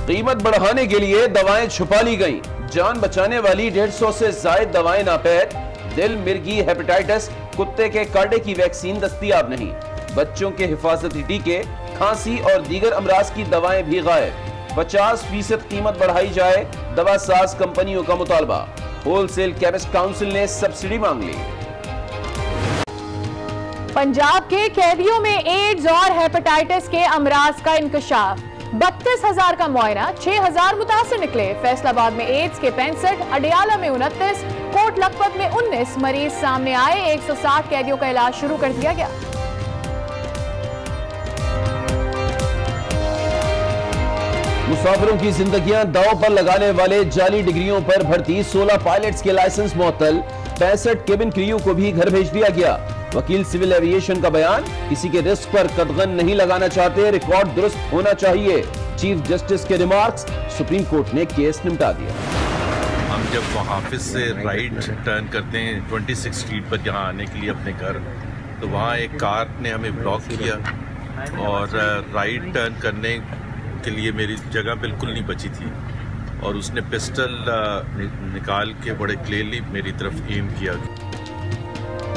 कीमत बढ़ाने के लिए दवाएं छुपा ली गईं। जान बचाने वाली 150 से ज्यादा दवाएं नापैद। दिल, मिर्गी, हेपेटाइटिस, कुत्ते के कांटे की वैक्सीन दस्तयाब नहीं। बच्चों के हिफाजती टीके, खांसी और दीगर अमराज की दवाएं भी गायब। 50% कीमत बढ़ाई जाए, दवा साज कंपनियों का मुतालबा। होलसेल केमिस्ट काउंसिल ने सब्सिडी मांग ली। पंजाब के कैदियों में एड्स और हेपेटाइटिस के अमराज का इंकशाफ। 32,000 का मुआयना, 6,000 मुतासिर निकले। फैसलाबाद में एड्स के 65, अडियाला में 29, कोट लखपत में 19 मरीज सामने आए। 160 कैदियों का इलाज शुरू कर दिया गया। मुसाफिरों की जिंदगियां दांव पर लगाने वाले जाली डिग्रियों पर भर्ती 16 पायलट्स के लाइसेंस मुअत्तल। 65 केबिन क्रू को भी घर भेज दिया गया। वकील सिविल एविएशन का बयान, किसी के रिस्क पर कदगन नहीं लगाना चाहते, रिकॉर्ड दुरुस्त होना चाहिए। चीफ जस्टिस के रिमार्क्स, सुप्रीम कोर्ट ने केस निपटा दिया। हम जब हाफिज से राइट टर्न करते हैं 26 स्ट्रीट पर यहाँ आने के लिए अपने घर, तो वहाँ एक कार ने हमें ब्लॉक किया और राइट टर्न करने के लिए मेरी जगह बिल्कुल नहीं बची थी और उसने पिस्टल निकाल के बड़े क्लियरली मेरी तरफ एम किया।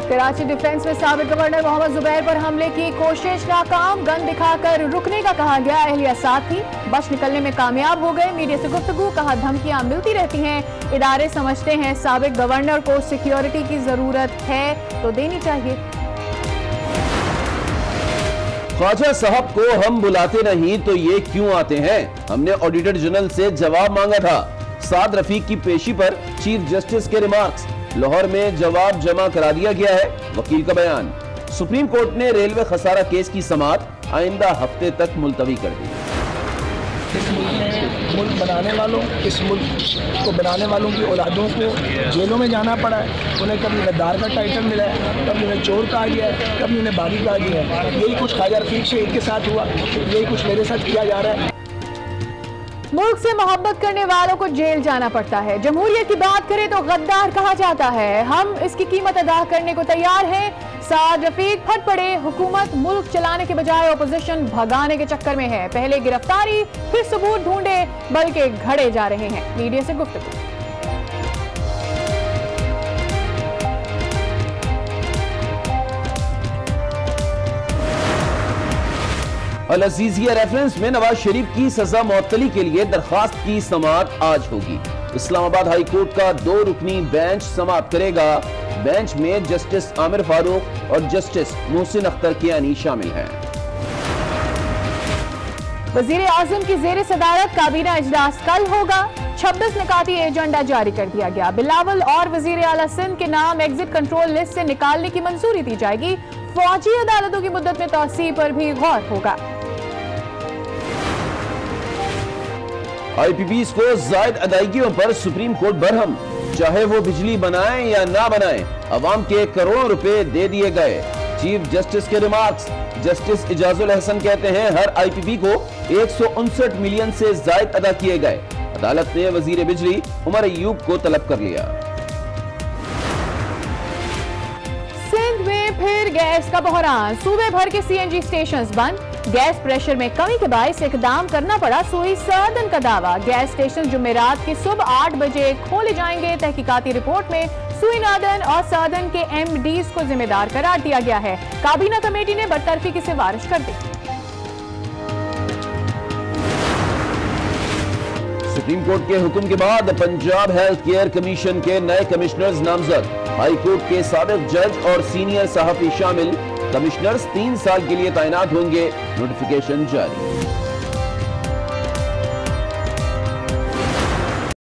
कराची डिफेंस में साबिक गवर्नर मोहम्मद जुबैर पर हमले की कोशिश नाकाम। गन दिखाकर रुकने का कहा गया, एहलिया साथ थी, बच निकलने में कामयाब हो गए। मीडिया से गुफ्तगू, कहा धमकियां मिलती रहती हैं, इदारे समझते हैं साबिक गवर्नर को सिक्योरिटी की जरूरत है तो देनी चाहिए। ख्वाजा साहब को हम बुलाते नहीं तो ये क्यों आते हैं? हमने ऑडिटर जनरल से जवाब मांगा था। साद रफीक की पेशी पर चीफ जस्टिस के रिमार्क्स। लाहौर में जवाब जमा करा दिया गया है, वकील का बयान। सुप्रीम कोर्ट ने रेलवे खसारा केस की समाअत आइंदा हफ्ते तक मुलतवी कर दी। इस मुल्क बनाने वालों, इस मुल्क को बनाने वालों की औलादों को जेलों में जाना पड़ा है। उन्हें कभी गद्दार का टाइटल मिला है, कभी उन्हें चोर कहा गया है, कभी उन्हें बागी कहा गया है। यही कुछ ख्वाजा रफीक शहीद के साथ हुआ, यही कुछ मेरे साथ किया जा रहा है। मुल्क से मोहब्बत करने वालों को जेल जाना पड़ता है। जमहूरियत की बात करें तो गद्दार कहा जाता है। हम इसकी कीमत अदा करने को तैयार हैं। साद रफीक फट पड़े, हुकूमत मुल्क चलाने के बजाय ओपोजिशन भगाने के चक्कर में है। पहले गिरफ्तारी, फिर सबूत ढूंढे, बल्कि घड़े जा रहे हैं। मीडिया से गुफ्तगू। अल अजीजिया रेफरेंस में नवाज शरीफ की सजा मुअत्तली के लिए दरखास्त की समाअत आज होगी। इस्लामाबाद हाई कोर्ट का 2 रुकनी बेंच समाअत करेगा। बेंच में जस्टिस आमिर फारूक और जस्टिस मोहसिन अख्तर कियानी शामिल हैं। वजीर आजम की जेर सदारत काबीना इजलास कल होगा। 26 निकाती एजेंडा जारी कर दिया गया। बिलावल और वजीर आला सिंध के नाम एग्जिट कंट्रोल लिस्ट से निकालने की मंजूरी दी जाएगी। फौजी अदालतों की मुद्दत में तौसीह पर भी गौर होगा। IPPs को जायद अदायगियों पर सुप्रीम कोर्ट बरहम, चाहे वो बिजली बनाएं या ना बनाएं, अवाम के करोड़ों रुपए दे दिए गए। चीफ जस्टिस के रिमार्क्स, जस्टिस इजाजुल हसन कहते हैं हर IPP को 159 मिलियन से जायद अदा किए गए। अदालत ने वजीर बिजली उमर अयूब को तलब कर लिया। सिंध में फिर गैस का बहरान, सूबे भर के CNG स्टेशंस बंद। गैस प्रेशर में कमी के बायस इकदाम करना पड़ा, सुई सर्दन का दावा। गैस स्टेशन जुमेरात की सुबह 8 बजे खोले जाएंगे। तहकीकाती रिपोर्ट में सुई नादन और सर्दन के MDs को जिम्मेदार करार दिया गया है। काबीना कमेटी ने बरतरफी की सिफारिश कर दी। सुप्रीम कोर्ट के हुक्म के बाद पंजाब हेल्थ केयर कमीशन के नए कमिश्नर्स नामजद। हाई कोर्ट के साबिक जज और सीनियर सहाफी शामिल। कमिश्नर्स 3 साल के लिए तैनात होंगे। नोटिफिकेशन जारी।